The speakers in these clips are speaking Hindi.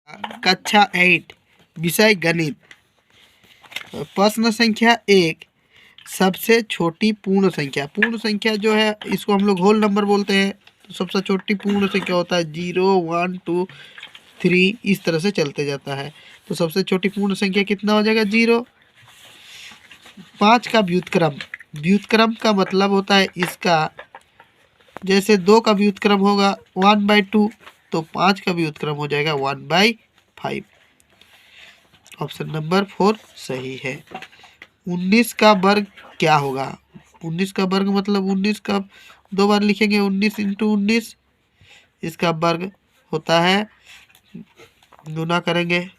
कक्षा 8 विषय गणित। प्रश्न संख्या 1, सबसे छोटी पूर्ण संख्या। पूर्ण संख्या जो है इसको हम लोग होल नंबर बोलते हैं। तो सबसे छोटी पूर्ण संख्या होता है 0, 1, 2, 3, इस तरह से चलते जाता है। तो सबसे छोटी पूर्ण संख्या कितना हो जाएगा? 0। 5 का व्युत्क्रम। व्युत्क्रम का मतलब होता है इसका, जैसे 2 का व्युत्क्रम होगा 1/2, तो 5 का व्युत्क्रम हो जाएगा 1/5। ऑप्शन नंबर 4 सही है। 19 का वर्ग क्या होगा? 19 का वर्ग मतलब 19 का 2 बार लिखेंगे, 19 × 19। इसका वर्ग होता है, गुना करेंगे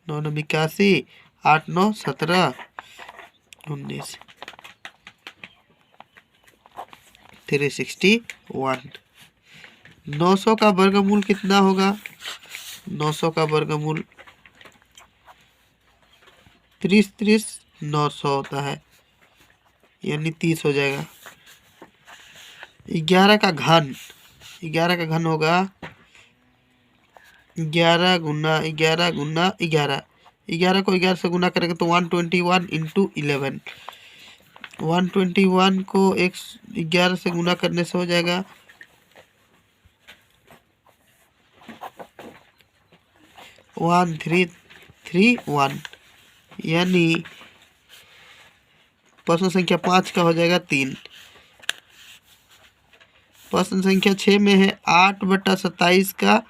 9 × 81, 8 × 9 17, 19, 361। 900 का वर्गमूल कितना होगा? 900 का वर्गमूल 30 30 900 होता है, यानी 30 हो जाएगा। 11 का घन। 11 का घन होगा 11 गुना 11 गुना 11। 11 को 11 से गुना करेंगे तो 121 × 11। 121 को 11 से गुना करने से हो जाएगा 1331, यानी प्रश्न संख्या 5 का हो जाएगा 3। प्रश्न संख्या 6 में है 8/27 का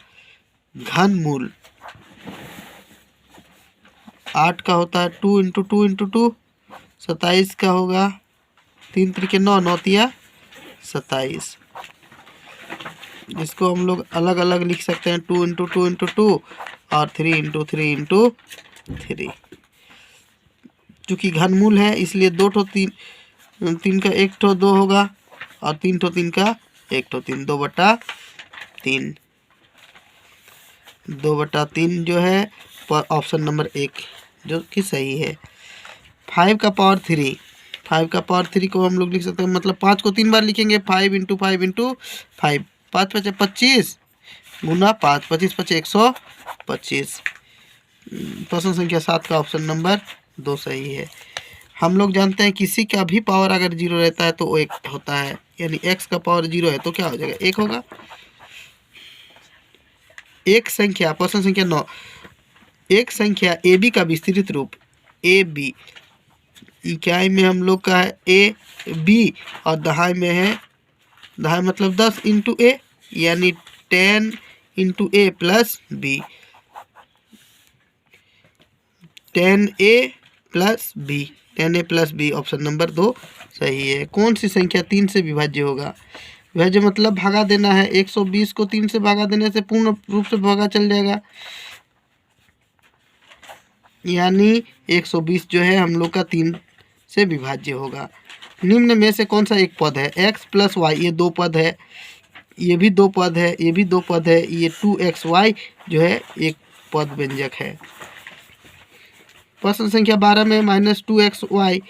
घनमूल। 8 का होता है 2 × 2 × 2। 27 का होगा 3 × 3 = 9, 9 × 27। इसको हम लोग अलग अलग लिख सकते हैं, 2 × 2 × 2 और 3 × 3 × 3। चूँकि घनमूल है इसलिए 2 ठो 3 का 1 ठो 2 होगा और 3 ठो 3 का 1 ठो 3, 2/3। 2/3 जो है ऑप्शन नंबर 1 जो कि सही है। 5 का पावर 3। 5 का पावर 3 को हम लोग लिख सकते हैं, मतलब 5 को 3 बार लिखेंगे, 5 × 5 × 5। 5 × 5 = 25 गुना 5, 25 × 5 = 125। प्रश्न संख्या 7 का ऑप्शन नंबर 2 सही है। हम लोग जानते हैं किसी का भी पावर अगर 0 रहता है तो वो 1 होता है, यानी x का पावर 0 है तो क्या हो जाएगा? 1 होगा। एक संख्या, प्रश्न संख्या 9, एक संख्या AB का विस्तृत रूप। AB इकाई में हम लोग का है AB और दहाई में है, दहाई मतलब 10 × A, यानी 10 × A + B। 10A + B, 10A + B, option number 2 सही है। कौन सी संख्या 3 से विभाज्य होगा? विभाज्य मतलब भागा देना है। 120 को 3 से भागा देने से पूर्ण रूप से भागा चल जाएगा, यानी 120 जो है हम लोग का 3 से विभाज्य होगा। निम्न में से कौन सा एक पद है? x + y, ये 2 पद है, ये भी 2 पद है, ये भी 2 पद है, ये 2xy जो है एक पद व्यंजक है। प्रश्न संख्या 12 में -2xy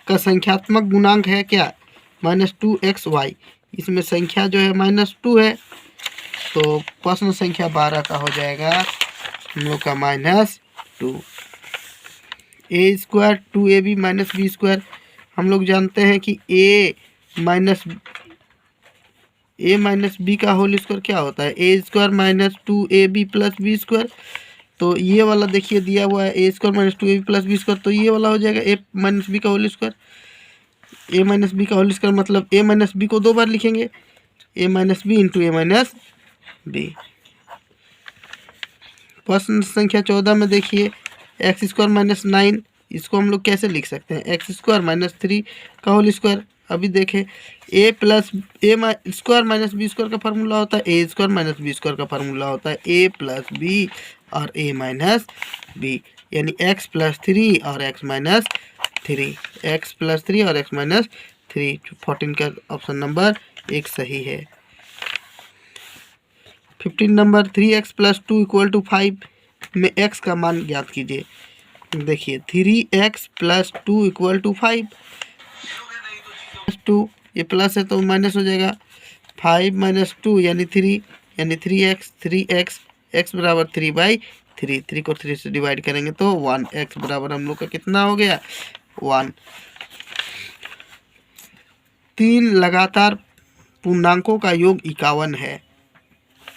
का संख्यात्मक गुणांक है क्या? -2xy, इसमें संख्या जो है -2 है, तो प्रश्न संख्या 12 का हो जाएगा हम लोग का -2। a² 2ab - b²। हम लोग जानते हैं कि a - b का होल स्क्वायर क्या होता है? a² - 2ab + b²। तो ये वाला देखिए दिया हुआ है a² - 2ab + b², तो ये वाला हो जाएगा a - b का होल स्क्वायर। a - b का होल स्क्वायर मतलब a - b को 2 बार लिखेंगे, a - b × a - b। प्रश्न संख्या 14 में देखिए x² - 9, इसको हम लोग कैसे लिख सकते हैं? x² - 3 का होल स्क्वायर। अभी देखें a + b² का फार्मूला होता है, a² - b² का फार्मूला होता है a + b और a - b, यानी x + 3 और x - 3, x + 3 और x - 3। 14 का ऑप्शन नंबर 1 सही है। 15 नंबर 3x + 2 = 5 में x का मान ज्ञात कीजिए। देखिए 3x + 2 = 5, 2 ये प्लस है तो माइनस हो जाएगा, 5 - 2 यानी 3, यानी 3x x बराबर 3/3, 3 को 3 से डिवाइड करेंगे तो 1, x बराबर हम लोग का कितना हो गया 1। 3 लगातार पूर्णांकों का योग 51 है।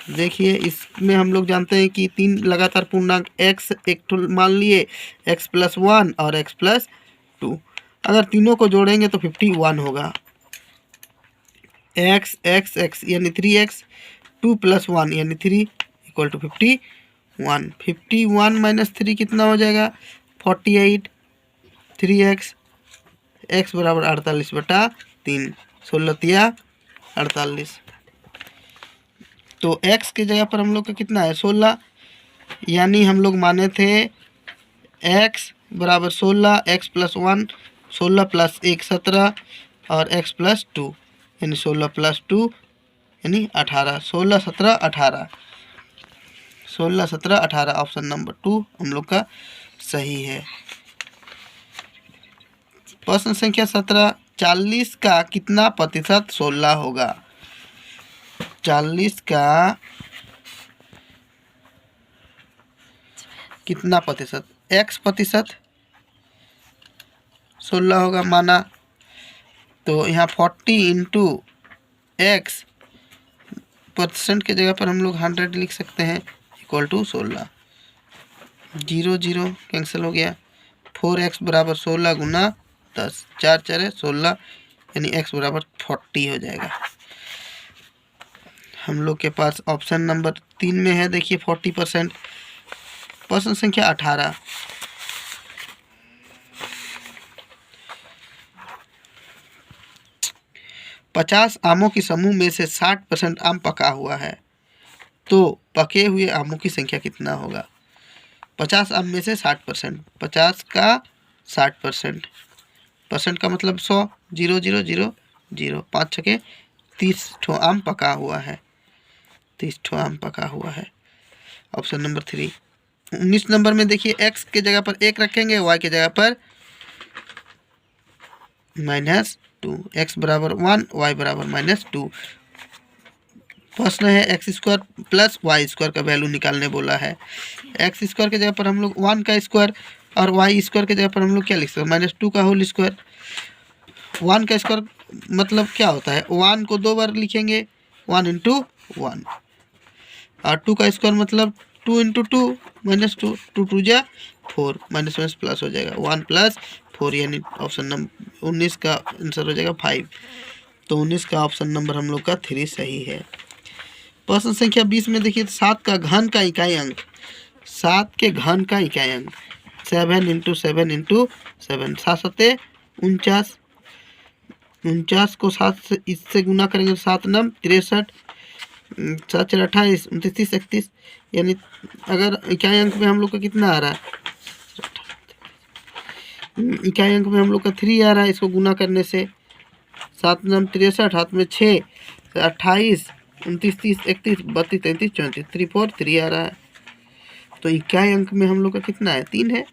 देखिए इसमें हम लोग जानते हैं कि 3 लगातार पूर्णांक x एक तो मान लिए x+1 और x+2, अगर तीनों को जोड़ेंगे तो 51 होगा। x यानी 3x, 2 + 1 यानी 3 = 51। 51 - 3 कितना हो जाएगा 48। 3x, x बराबर 48/3, 16 × 48। तो x की जगह पर हम लोग का कितना है 16, यानी हम लोग माने थे x बराबर 16, x+1 16 + 1 17 और x+2 यानी 16 + 2 यानी 18, 16 17 18, 16 17 18, ऑप्शन नंबर 2 हम लोग का सही है। प्रश्न संख्या 17, 40 का कितना प्रतिशत 16 होगा। 40 का कितना प्रतिशत, x प्रतिशत 16 होगा माना, तो यहाँ 40 × x परसेंट के जगह पर हम लोग 100 लिख सकते हैं = 16। 0 0 कैंसिल हो गया। 4x बराबर 16 × 10, 4 4 16 यानी x बराबर 40 हो जाएगा। हम लोग के पास ऑप्शन नंबर 3 में है, देखिए 40%। प्रश्न संख्या 18, 50 आमों की समूह में से 60% आम पका हुआ है, तो पके हुए आमों की संख्या कितना होगा। 50 आम में से 60%, 50 का 60%, परसेंट का मतलब 100, 0 0 0 0, 5 छके 30 ठो आम पका हुआ है, 30 ठो आम पका हुआ है। Option number 3। 19 नंबर में देखिए x के जगह पर 1 रखेंगे, y के जगह पर -2, x बराबर 1, y बराबर -2। प्रश्न है x² + y² का वैल्यू निकालने बोला है। x² के जगह पर हम लोग 1 का स्क्वायर और y² के जगह पर हम लोग क्या लिख सकते हैं -2 का होल स्क्वायर। 1 का स्क्वायर मतलब क्या होता है, 1 को 2 बार लिखेंगे 1 × 1, और 2 का स्क्वायर मतलब 2 × 2 -2, 2 2 जा 4, माइनस प्लस हो जाएगा 1 + 4, यानी ऑप्शन नंबर 19 का आंसर हो जाएगा 5। तो 19 का ऑप्शन नंबर हम लोग का 3 सही है। प्रश्न संख्या 20 में देखिए 7 का घन का इकाई अंक, 7 के घन का इकाई अंक 7 × 7 × 7, 7 7 49, 49 को 7 से इससे गुना करेंगे 7 9 63, 7 4 28, 29 31, यानी अगर इकाई अंक में हम लोग का कितना आ रहा है, इकाई अंक में हम लोग का 3 आ रहा है, इसको गुना करने से 7 9 63, हाथ में 6, 28 29 30 31 32 33 34, 3 4 3 आ रहा है। तो इकाई अंक में हम लोग का कितना है 3 है।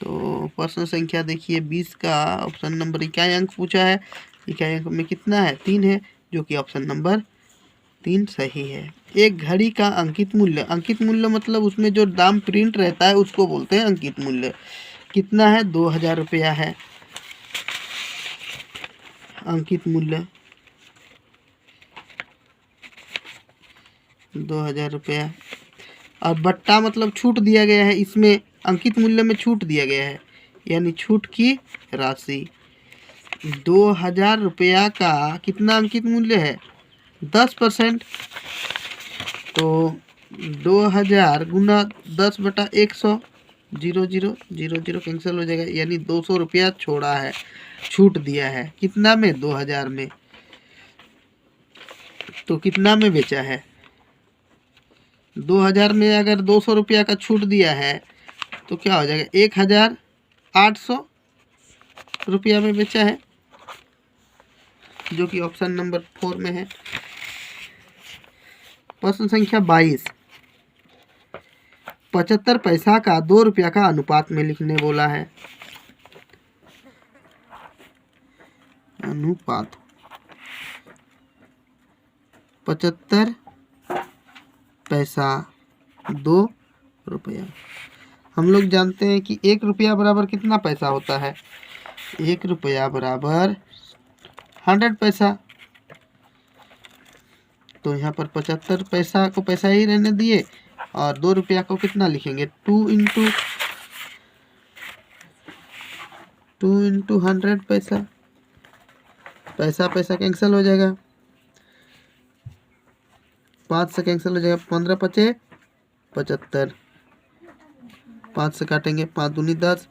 तो प्रश्न संख्या देखिए 20 का ऑप्शन नंबर इकाई अंक पूछा है, इकाई अंक में कितना है 3 है, जो कि ऑप्शन नंबर 3 सही है। एक घड़ी का अंकित मूल्य, अंकित मूल्य मतलब उसमें जो दाम प्रिंट रहता है उसको बोलते हैं अंकित मूल्य, कितना है 2000 रुपया है अंकित मूल्य, 2000 रुपया। और बट्टा मतलब छूट दिया गया है, इसमें अंकित मूल्य में छूट दिया गया है, यानी छूट की राशि। 2000 रुपया का कितना अंकित मूल्य है 10%, तो 2000 × 10/100, 0 0 0 0 कैंसिल हो जाएगा, यानी 200 रुपया छोड़ा है, छूट दिया है कितना में 2000 में। तो कितना में बेचा है 2000 में, अगर 200 रुपया का छूट दिया है तो क्या हो जाएगा 1800 रुपया में बेचा है, जो कि ऑप्शन नंबर 4 में है। प्रश्न संख्या 22, 75 पैसा का 2 रुपया का अनुपात में लिखने बोला है। अनुपात 75 पैसा ₹2। हम लोग जानते हैं कि 1 रुपया बराबर कितना पैसा होता है। 1 रुपया बराबर 100 पैसा। तो यहाँ पर 75 पैसा को पैसा ही रहने दिए और 2 रुपया को कितना लिखेंगे, 2 इंटू 100 पैसा। पैसा पैसा कैंसिल हो जाएगा, 5 से कैंसिल हो जाएगा, 15 पचे 75, 5 से काटेंगे, 5 दूनी 10,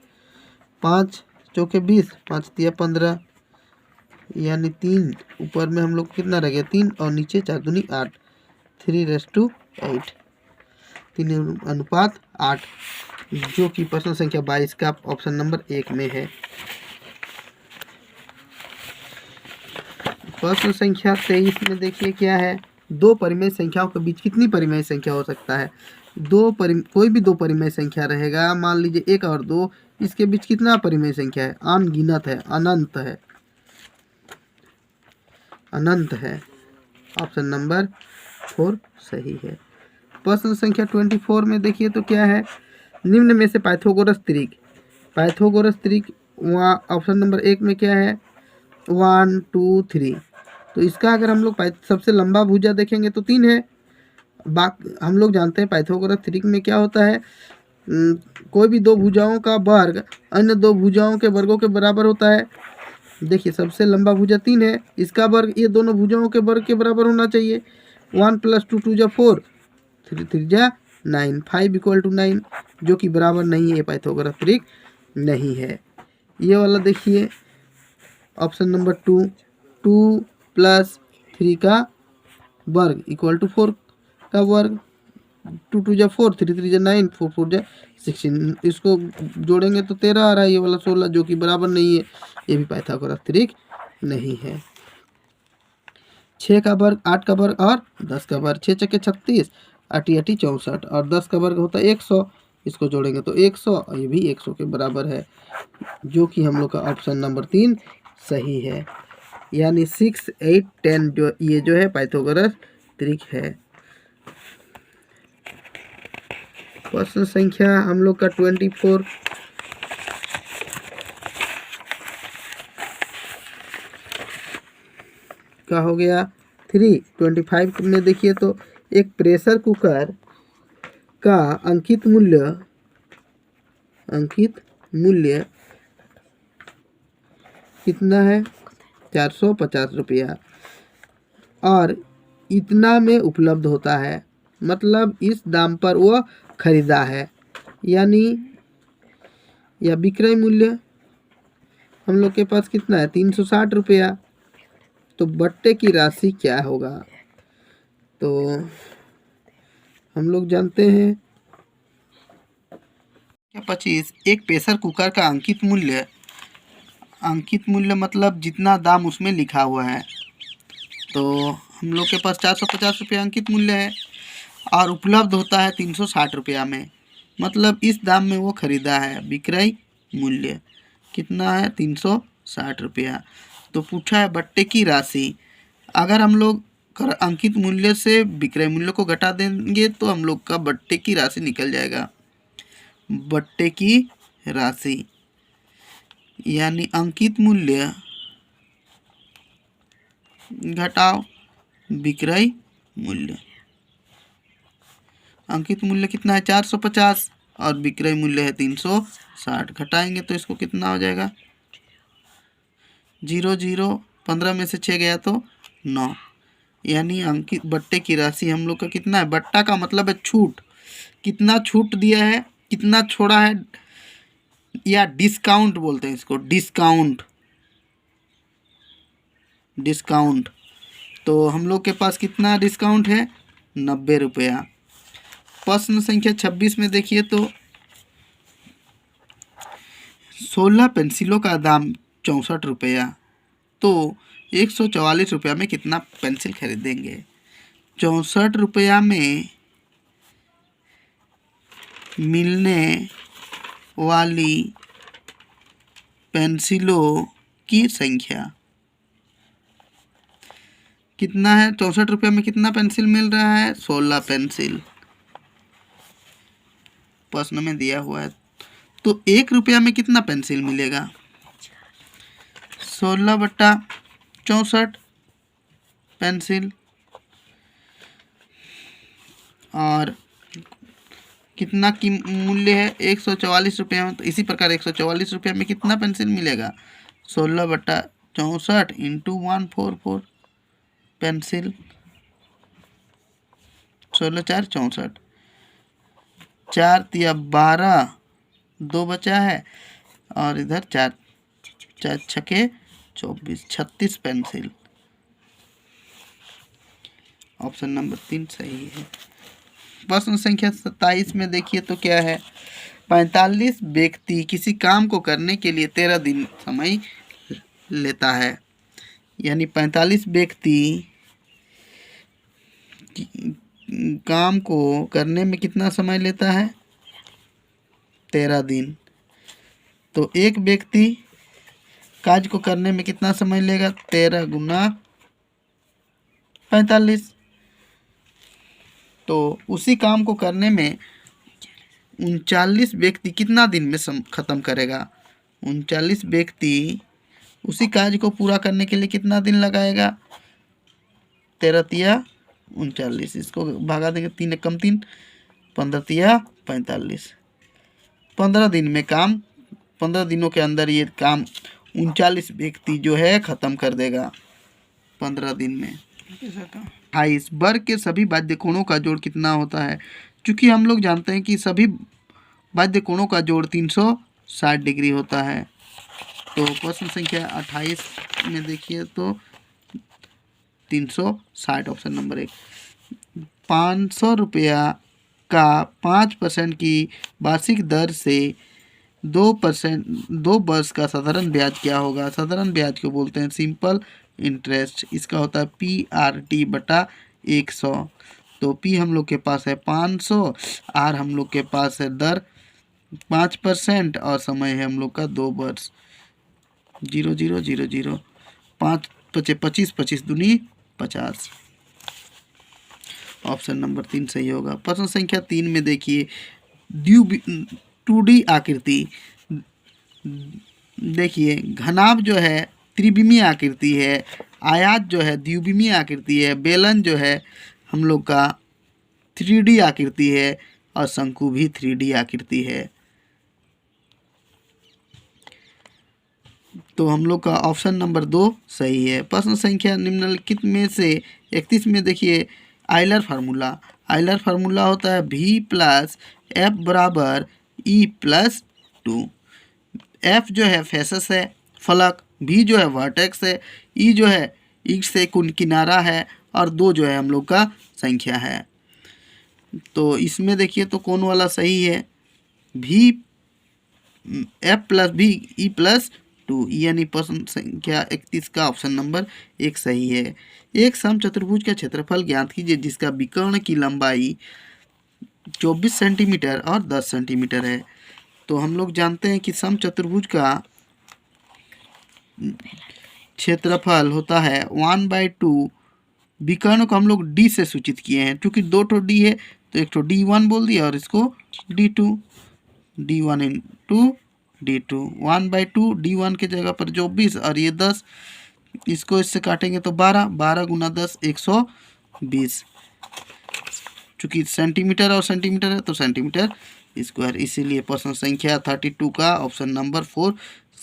5 चौके 20, 5 तिया 15, यानी 3 ऊपर में हम लोग कितना रह गया 3 और नीचे 4 दूनी 8, 3:8, 3:8, जो कि प्रश्न संख्या 22 का ऑप्शन नंबर 1 में है। प्रश्न संख्या 23 में देखिए क्या है, दो परिमेय संख्याओं के बीच कितनी परिमेय संख्या हो सकता है। कोई भी दो परिमेय संख्या रहेगा, मान लीजिए 1 और 2, इसके बीच कितना परिमेय संख्या है, अनगिनत है, अनंत है, अनंत है। ऑप्शन नंबर 4 सही है। प्रश्न संख्या 24 में देखिए तो क्या है, निम्न में से पाइथागोरस त्रिक, पाइथागोरस त्रिक वहाँ ऑप्शन नंबर 1 में क्या है 1 2 3। तो इसका अगर हम लोग सबसे लंबा भुजा देखेंगे तो 3 है। हम लोग जानते हैं पाइथागोरस त्रिक में क्या होता है, कोई भी दो भुजाओं का वर्ग अन्य दो भुजाओं के वर्गों के बराबर होता है। देखिए सबसे लंबा भुजा 3 है, इसका वर्ग ये दोनों भुजाओं के वर्ग के बराबर होना चाहिए। 1 + 2 2 4, 3 3 9, 5 = 9, जो कि बराबर नहीं है, पाइथागोरस त्रिक नहीं है। ये वाला देखिए ऑप्शन नंबर 2, 2 + 3 का वर्ग = 4 का वर्ग, 2 2 4, 3 3 9, 4 4 16, इसको जोड़ेंगे तो 13 आ रहा है, ये वाला 16, जो कि बराबर नहीं है, ये भी पाइथागोरस त्रिक नहीं है। 6 का वर्ग, 8 का वर्ग और 10 का वर्ग, 6 × 36, 8 × 8 64, और 10 का वर्ग होता है 100, इसको जोड़ेंगे तो 100, और ये भी 100 के बराबर है, जो कि हम लोग का ऑप्शन नंबर 3 सही है। यानी 6 8 10 जो है पाइथागोरस त्रिक है। प्रश्न संख्या हम लोग का 24 का हो गया 3। 25 में देखिए तो एक प्रेशर कुकर का अंकित मूल्य कितना है 450 रुपया और इतना में उपलब्ध होता है, मतलब इस दाम पर वह खरीदा है, यानी या विक्रय मूल्य हम लोग के पास कितना है 360 रुपया। तो बट्टे की राशि क्या होगा, तो हम लोग जानते हैं 25 एक प्रेशर कुकर का अंकित मूल्य मतलब जितना दाम उसमें लिखा हुआ है, तो हम लोग के पास 450 रुपया अंकित मूल्य है और उपलब्ध होता है 360 रुपया में, मतलब इस दाम में वो खरीदा है। विक्रय मूल्य कितना है 360 रुपया। तो पूछा है बट्टे की राशि, अगर हम लोग अंकित मूल्य से विक्रय मूल्य को घटा देंगे तो हम लोग का बट्टे की राशि निकल जाएगा। बट्टे की राशि यानी अंकित मूल्य घटाओ विक्रय मूल्य। अंकित मूल्य कितना है 450 और विक्रय मूल्य है 360, घटाएंगे तो इसको कितना हो जाएगा 0 0, 15 में से 6 गया तो 9, यानी अंकित बट्टे की राशि हम लोग का कितना है, बट्टा का मतलब है छूट, कितना छूट दिया है, कितना छोड़ा है, या डिस्काउंट बोलते हैं इसको, डिस्काउंट। तो हम लोग के पास कितना डिस्काउंट है 90 रुपया। प्रश्न संख्या 26 में देखिए तो 16 पेंसिलों का दाम 64 रुपया, तो 144 रुपया में कितना पेंसिल खरीदेंगे। 64 रुपया में मिलने वाली पेंसिलों की संख्या कितना है, 64 रुपये में कितना पेंसिल मिल रहा है 16 पेंसिल। प्रश्न में दिया हुआ है। तो 1 रुपया में कितना पेंसिल मिलेगा? 16/64 पेंसिल। और कितना की मूल्य है? 144 रुपये में। तो इसी प्रकार 144 रुपये में कितना पेंसिल मिलेगा? 16/64 इंटू 144 पेंसिल। 16×4 = 64, 4×3 = 12, 2 बचा है और इधर 4 4 छके 24, 36 पेंसिल। ऑप्शन नंबर 3 सही है। प्रश्न संख्या 27 में देखिए तो क्या है? 45 व्यक्ति किसी काम को करने के लिए 13 दिन समय लेता है। यानी 45 व्यक्ति काम को करने में कितना समय लेता है? 13 दिन। तो एक व्यक्ति कार्य को करने में कितना समय लेगा? 13 × 45। तो उसी काम को करने में 39 व्यक्ति कितना दिन में ख़त्म करेगा? 39 व्यक्ति उसी कार्य को पूरा करने के लिए कितना दिन लगाएगा? 13×3 = 39। इसको भागा देंगे 3 × 3 15×3 = 45। 15 दिन में काम, 15 दिनों के अंदर ये काम 39 व्यक्ति जो है ख़त्म कर देगा 15 दिन में। 28 वर्ग के सभी बाध्य कोणों का जोड़ कितना होता है? क्योंकि हम लोग जानते हैं कि सभी बाध्य कोणों का जोड़ 360 डिग्री होता है। तो प्रश्न संख्या 28 में देखिए तो 360 ऑप्शन नंबर 1। 500 रुपया का 5% की वार्षिक दर से 2 वर्ष का साधारण ब्याज क्या होगा? साधारण ब्याज को बोलते हैं सिंपल इंटरेस्ट। इसका होता है PRT/100। तो P हम लोग के पास है 500, R हम लोग के पास है दर 5% और समय है हम लोग का 2 वर्ष। 0 0 0 0 5 × 25 25 दूनी 50। ऑप्शन नंबर 3 सही होगा। प्रश्न संख्या 3 में देखिए 2D आकृति। देखिए घनाभ जो है त्रिविमीय आकृति है, आयात जो है द्विविमीय आकृति है, बेलन जो है हम लोग का 3D आकृति है और शंकु भी 3D आकृति है। तो हम लोग का ऑप्शन नंबर 2 सही है। प्रश्न संख्या निम्नलिखित में से 31 में देखिए आइलर फार्मूला। आइलर फार्मूला होता है V + F = E + 2। F जो है फेसस है, फलक, V जो है वर्टेक्स है, E जो है ईट से किनारा है और 2 जो है हम लोग का संख्या है। तो इसमें देखिए तो कौन वाला सही है? F + V E + 2, यानी प्रश्न संख्या 31 का ऑप्शन नंबर 1 सही है। एक समचतुर्भुज का क्षेत्रफल ज्ञात कीजिए जिसका विकर्ण की लंबाई 24 सेंटीमीटर और 10 सेंटीमीटर है। तो हम लोग जानते हैं कि समचतुर्भुज का क्षेत्रफल होता है 1/2। विकर्ण को हम लोग D से सूचित किए हैं, क्योंकि 2 ठो D है तो एक ठो D1 बोल दिया और इसको D2। D1 × D2 1/2। D1 के जगह पर 24 और ये 10, इसको इससे काटेंगे तो 12 12 × 10 120। चूँकि सेंटीमीटर और सेंटीमीटर है तो सेंटीमीटर स्क्वायर, इसीलिए प्रश्न संख्या 32 का ऑप्शन नंबर 4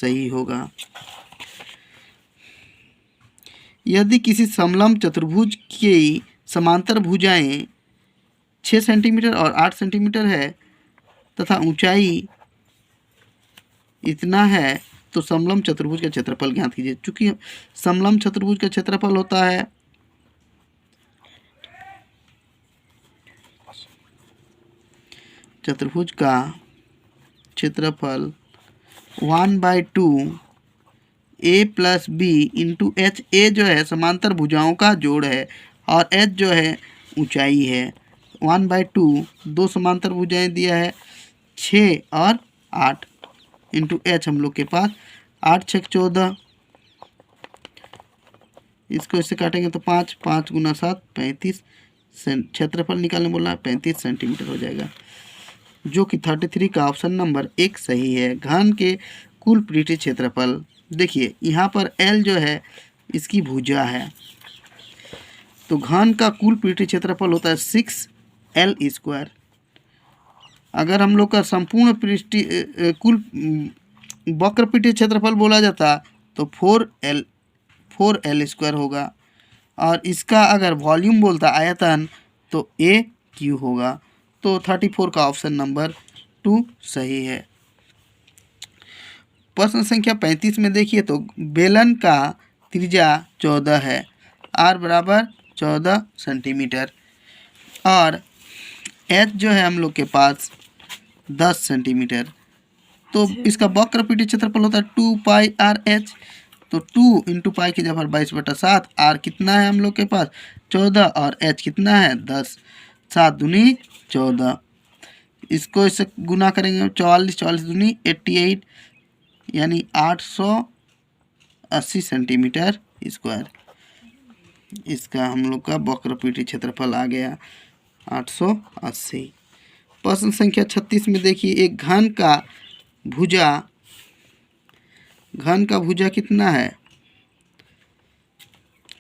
सही होगा। यदि किसी समलंब चतुर्भुज की समांतर भुजाएं 6 सेंटीमीटर और 8 सेंटीमीटर है तथा ऊंचाई इतना है तो समलंब चतुर्भुज का क्षेत्रफल ज्ञात कीजिए। चूँकि समलंब चतुर्भुज का क्षेत्रफल होता है चतुर्भुज का क्षेत्रफल 1/2 A + B × H। A जो है समांतर भुजाओं का जोड़ है और H जो है ऊंचाई है। 1/2 2 समांतर भुजाएं दिया है 6 और 8 × H हम लोग के पास 8 × 6 = 14। इसको इससे काटेंगे तो 5 5 × 7 35 क्षेत्रफल निकालने बोला 35 सेंटीमीटर हो जाएगा। जो कि 33 का ऑप्शन नंबर 1 सही है। घन के कुल पृष्ठीय क्षेत्रफल, देखिए यहाँ पर L जो है इसकी भुजा है, तो घन का कुल पृष्ठीय क्षेत्रफल होता है 6L²। अगर हम लोग का संपूर्ण पृष्ठीय कुल वक्र पृष्ठीय क्षेत्रफल बोला जाता तो 4L² होगा, और इसका अगर वॉल्यूम बोलता आयतन तो AQ होगा। तो 34 का ऑप्शन नंबर 2 सही है। प्रश्न संख्या 35 में देखिए तो बेलन का त्रिज्या 14 है, R बराबर 14 सेंटीमीटर, और H जो है हम लोग के पास 10 सेंटीमीटर। तो इसका वक्र पृष्ठीय क्षेत्रफल होता है 2πRH। तो 2 × पाई की जगह 22/7, R कितना है हम लोग के पास 14, और H कितना है 10, 7 दूनी 14। इसको इससे गुना करेंगे 44, 44 दूनी 88, यानी 880 सेंटीमीटर स्क्वायर। इसका हम लोग का वक्र पृष्ठीय क्षेत्रफल आ गया 880। प्रश्न संख्या 36 में देखिए एक घन का भुजा कितना है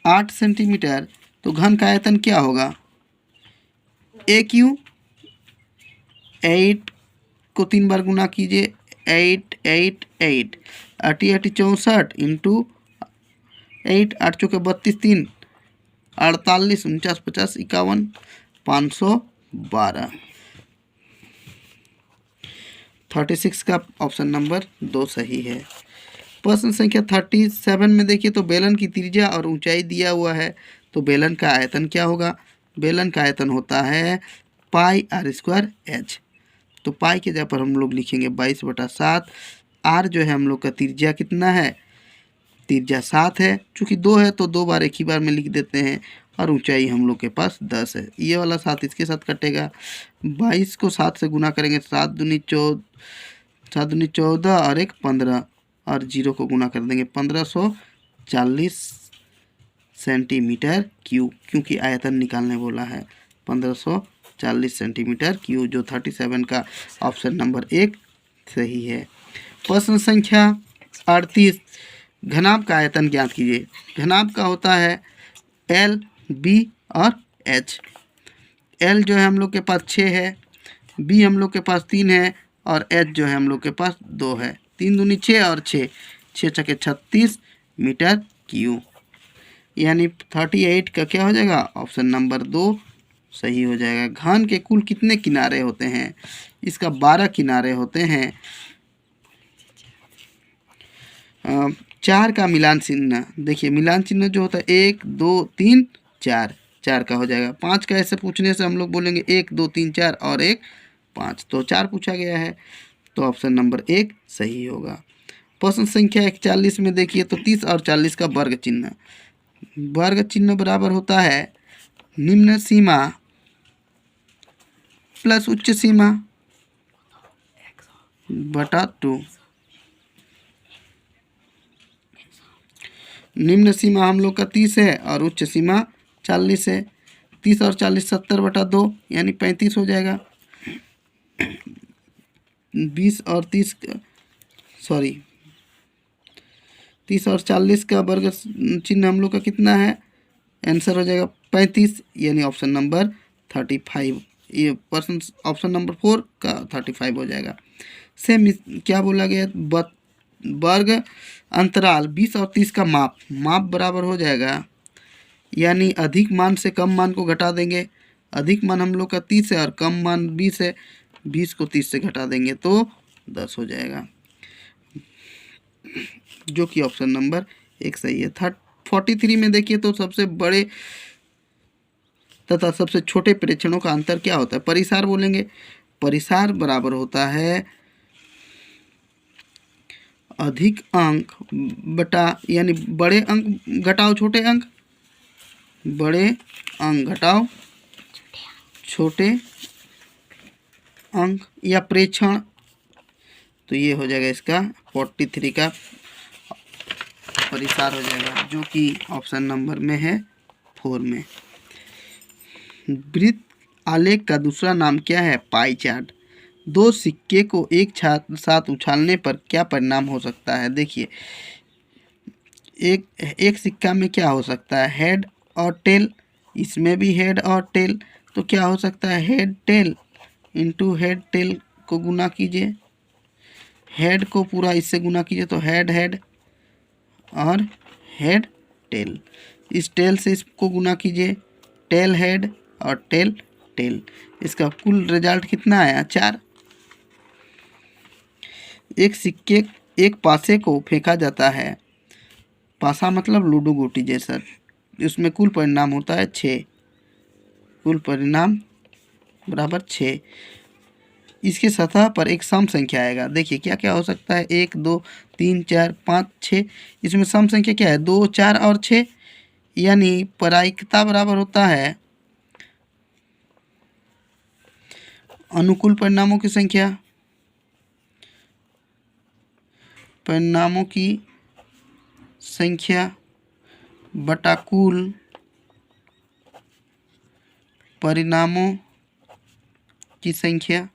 8 सेंटीमीटर। तो घन का आयतन क्या होगा, AQ, 8 को 3 बार गुना कीजिए, 8 8 8, 8 8 64 इंटू 8, 8 चौके 32, 3 48, 49 50 51 512। 36 का ऑप्शन नंबर 2 सही है। प्रश्न संख्या 37 में देखिए तो बेलन की त्रिज्या और ऊंचाई दिया हुआ है, तो बेलन का आयतन क्या होगा, बेलन का आयतन होता है πr²H। तो पाई के जगह पर हम लोग लिखेंगे 22/7। R जो है हम लोग का त्रिज्या कितना है, त्रिज्या 7 है, चूँकि 2 है तो 2 बार एक ही बार में लिख देते हैं, और ऊंचाई हम लोग के पास 10 है। ये वाला 7 इसके साथ कटेगा, 22 को 7 से गुना करेंगे, 7 दूनी 14 और 1 15, और 0 को गुना कर देंगे 1540 सेंटीमीटर क्यूब, क्योंकि आयतन निकालने बोला है 1540 सेंटीमीटर क्यूब, जो 37 का ऑप्शन नंबर 1 सही है। प्रश्न संख्या 38, घनाभ का आयतन ज्ञात कीजिए। घनाभ का होता है L, B और H। L जो है हम लोग के पास 6 है, B हम लोग के पास 3 है, और H जो है हम लोग के पास 2 है। 3 दूनी 6 और 6, 6 छके 36 मीटर क्यूब, यानी 38 का क्या हो जाएगा, ऑप्शन नंबर 2 सही हो जाएगा। घन के कुल कितने किनारे होते हैं, इसका 12 किनारे होते हैं। 4 का मिलान चिन्ह, देखिए मिलान चिन्ह जो होता है 1 2 3 4, 4 का हो जाएगा। 5 का ऐसे पूछने से हम लोग बोलेंगे 1 2 3 4 और 1 5, तो 4 पूछा गया है, तो ऑप्शन नंबर 1 सही होगा। प्रश्न संख्या 41 में देखिए तो 30 और 40 का वर्ग चिन्ह बराबर होता है निम्न सीमा प्लस उच्च सीमा बटा 2। निम्न सीमा हम लोग का 30 है और उच्च सीमा 40 है। 30 और 40 70/2, यानी 35 हो जाएगा। 20 और 30 और 40 का वर्ग चिन्ह हम लोग का कितना है, आंसर हो जाएगा 35, यानी ऑप्शन नंबर 35। ये पर्सन ऑप्शन नंबर 4 का 35 हो जाएगा। सेम क्या बोला गया, वर्ग अंतराल 20 और 30 का माप बराबर हो जाएगा, यानी अधिक मान से कम मान को घटा देंगे। अधिक मान हम लोग का 30 है और कम मान 20 है, 20 को 30 से घटा देंगे तो 10 हो जाएगा, जो कि ऑप्शन नंबर 1 सही है। 43 में देखिए तो सबसे बड़े तथा सबसे छोटे प्रेक्षणों का अंतर क्या होता है, परिसार बोलेंगे। परिसार बराबर होता है अधिक अंक बटा, यानी बड़े अंक घटाओ छोटे अंक, बड़े अंक घटाओ छोटे अंक, या प्रेक्षण। तो ये हो जाएगा इसका 43 का परिसार हो जाएगा, जो कि ऑप्शन नंबर में है 4 में। वृत्त आलेख का दूसरा नाम क्या है, पाई चार्ट। दो सिक्के को एक साथ उछालने पर क्या परिणाम हो सकता है। देखिए एक सिक्का में क्या हो सकता है, हेड और टेल। इसमें भी हेड और टेल, तो क्या हो सकता है, head tail into head tail को गुना कीजिए, हेड को पूरा इससे गुना कीजिए तो हेड हेड और हेड टेल। इस टेल से इसको गुना कीजिए, टेल हेड और टेल टेल। इसका कुल रिजल्ट कितना आया, 4। एक सिक्के एक पासे को फेंका जाता है, पासा मतलब लूडो गोटी जैसा, उसमें कुल परिणाम होता है 6। कुल परिणाम बराबर 6। इसकी सतह पर एक सम संख्या आएगा। देखिए क्या क्या हो सकता है, 1 2 3 4 5 6। इसमें सम संख्या क्या है, 2 4 और 6, यानी प्रायिकता बराबर होता है अनुकूल परिणामों की संख्या, परिणामों की संख्या बटा कुल परिणामों की संख्या।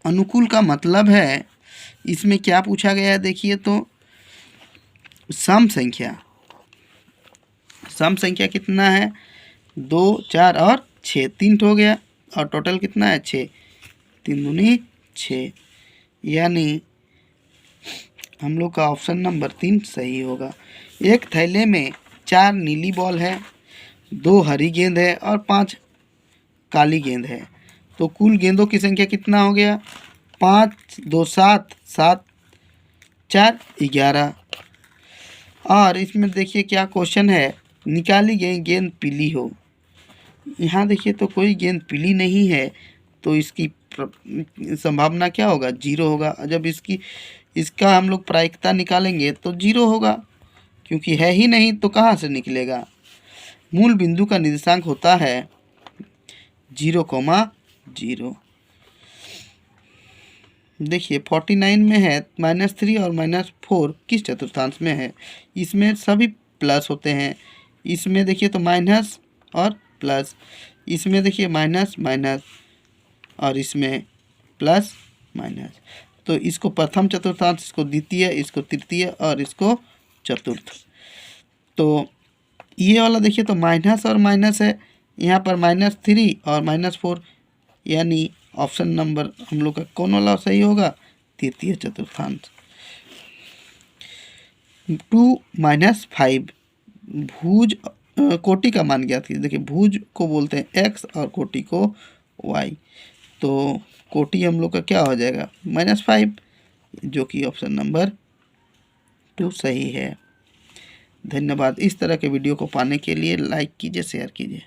अनुकूल का मतलब है, इसमें क्या पूछा गया है, देखिए तो सम संख्या, सम संख्या कितना है, 2 4 और 6, 3 हो गया, और टोटल कितना है 6, 3 दूनी 6, यानी हम लोग का ऑप्शन नंबर 3 सही होगा। एक थैले में 4 नीली बॉल है, 2 हरी गेंद है और 5 काली गेंद है, तो कुल गेंदों की संख्या कितना हो गया, 5 2 7 7 4 11। और इसमें देखिए क्या क्वेश्चन है, निकाली गई गेंद पीली हो। यहाँ देखिए तो कोई गेंद पीली नहीं है, तो इसकी संभावना क्या होगा, 0 होगा। जब इसका हम लोग प्रायिकता निकालेंगे तो 0 होगा, क्योंकि है ही नहीं तो कहाँ से निकलेगा। मूल बिंदु का निर्देशांक होता है 0,0। देखिए 49 में है -3 और -4 किस चतुर्थांश में है, इसमें सभी प्लस होते हैं। इसमें देखिए तो माइनस और प्लस, इसमें देखिए माइनस माइनस और इसमें प्लस माइनस। तो इसको प्रथम चतुर्थांश, इसको द्वितीय, इसको तृतीय और इसको चतुर्थ। तो ये वाला देखिए तो माइनस और माइनस है, यहाँ पर -3 और -4, यानी ऑप्शन नंबर हम लोग का कौन वाला सही होगा, तृतीय चतुर्थांश। 2 - 5 भुज कोटि का मान ज्ञात कीजिए। देखिए भुज को बोलते हैं x और कोटि को y, तो कोटि हम लोग का क्या हो जाएगा, -5, जो कि ऑप्शन नंबर 2 सही है। धन्यवाद। इस तरह के वीडियो को पाने के लिए लाइक कीजिए, शेयर कीजिए।